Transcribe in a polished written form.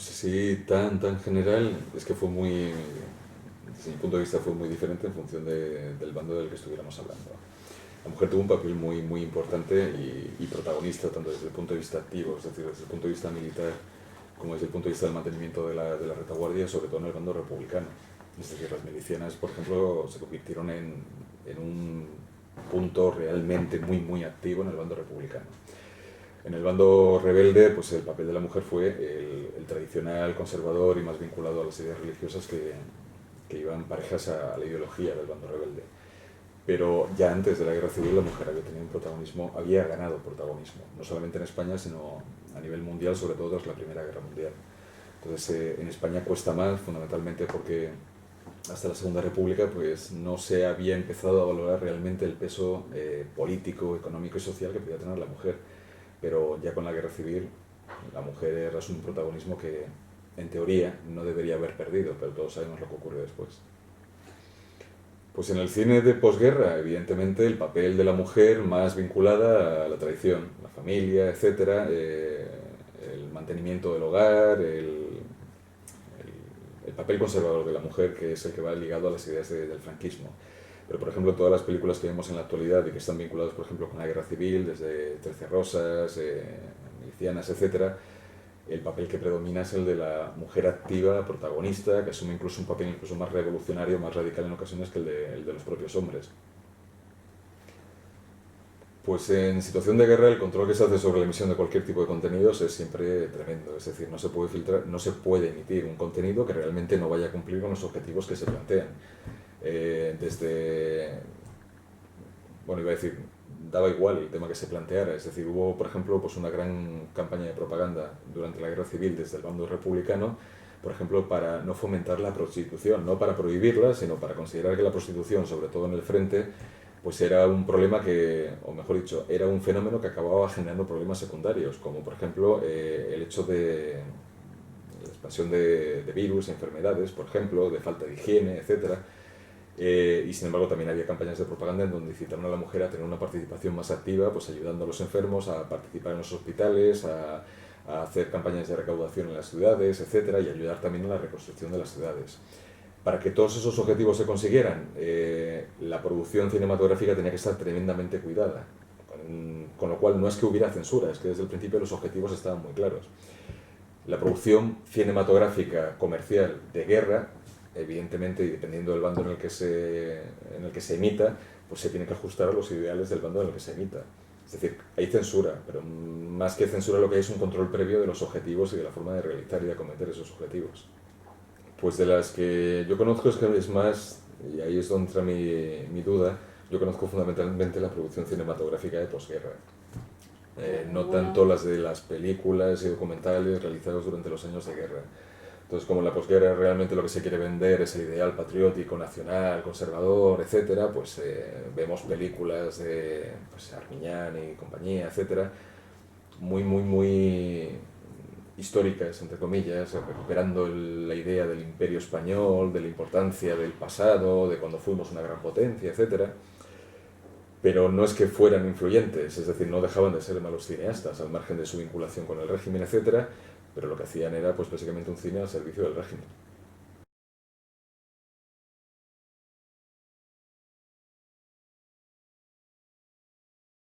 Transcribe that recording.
Pues así tan general, es que fue muy, desde mi punto de vista fue muy diferente en función del bando del que estuviéramos hablando. La mujer tuvo un papel muy importante y protagonista, tanto desde el punto de vista activo, es decir, desde el punto de vista militar, como desde el punto de vista del mantenimiento de la retaguardia, sobre todo en el bando republicano. Es decir, las milicianas, por ejemplo, se convirtieron en un punto realmente muy activo en el bando republicano. En el bando rebelde, pues el papel de la mujer fue el tradicional, conservador y más vinculado a las ideas religiosas que iban parejas a la ideología del bando rebelde. Pero ya antes de la guerra civil la mujer había tenido un protagonismo, había ganado protagonismo, no solamente en España, sino a nivel mundial, sobre todo tras la Primera Guerra Mundial. Entonces en España cuesta más, fundamentalmente porque hasta la Segunda República pues no se había empezado a valorar realmente el peso político, económico y social que podía tener la mujer. Pero ya con la guerra civil la mujer era un protagonismo que en teoría no debería haber perdido, pero todos sabemos lo que ocurrió después. Pues en el cine de posguerra, evidentemente, el papel de la mujer más vinculada a la tradición, la familia, etcétera, el mantenimiento del hogar, el papel conservador de la mujer, que es el que va ligado a las ideas del franquismo. Pero, por ejemplo, todas las películas que vemos en la actualidad y que están vinculadas, por ejemplo, con la guerra civil, desde Trece Rosas, Milicianas, etcétera, el papel que predomina es el de la mujer activa, protagonista, que asume incluso un papel incluso más revolucionario, más radical en ocasiones que el de los propios hombres. Pues en situación de guerra el control que se hace sobre la emisión de cualquier tipo de contenidos es siempre tremendo, es decir, no se puede filtrar, no se puede emitir un contenido que realmente no vaya a cumplir con los objetivos que se plantean. Desde, bueno, iba a decir, daba igual el tema que se planteara, es decir, hubo, por ejemplo, pues una gran campaña de propaganda durante la guerra civil desde el bando republicano, por ejemplo, para no fomentar la prostitución, no para prohibirla, sino para considerar que la prostitución, sobre todo en el frente, pues era un problema que, o mejor dicho, era un fenómeno que acababa generando problemas secundarios, como por ejemplo el hecho de la expansión de virus, enfermedades, por ejemplo, de falta de higiene, etcétera. Y sin embargo también había campañas de propaganda en donde incitaron a la mujer a tener una participación más activa, pues ayudando a los enfermos a participar en los hospitales, a hacer campañas de recaudación en las ciudades, etcétera, y ayudar también a la reconstrucción de las ciudades. Para que todos esos objetivos se consiguieran, la producción cinematográfica tenía que estar tremendamente cuidada, con lo cual no es que hubiera censura, es que desde el principio los objetivos estaban muy claros. La producción cinematográfica comercial de guerra, evidentemente, y dependiendo del bando en el que se emita, pues se tiene que ajustar a los ideales del bando en el que se emita. Es decir, hay censura, pero más que censura lo que hay es un control previo de los objetivos y de la forma de realizar y de acometer esos objetivos. Pues de las que yo conozco es que es más, y ahí es donde entra mi duda, yo conozco fundamentalmente la producción cinematográfica de posguerra. No tanto las de las películas y documentales realizados durante los años de guerra. Entonces, como en la posguerra realmente lo que se quiere vender es el ideal patriótico, nacional, conservador, etcétera, pues vemos películas de pues, Armiñán y compañía, etcétera, muy históricas, entre comillas, recuperando la idea del imperio español, de la importancia del pasado, de cuando fuimos una gran potencia, etcétera. Pero no es que fueran influyentes, es decir, no dejaban de ser malos cineastas, al margen de su vinculación con el régimen, etcétera, pero lo que hacían era, pues básicamente un cine al servicio del régimen.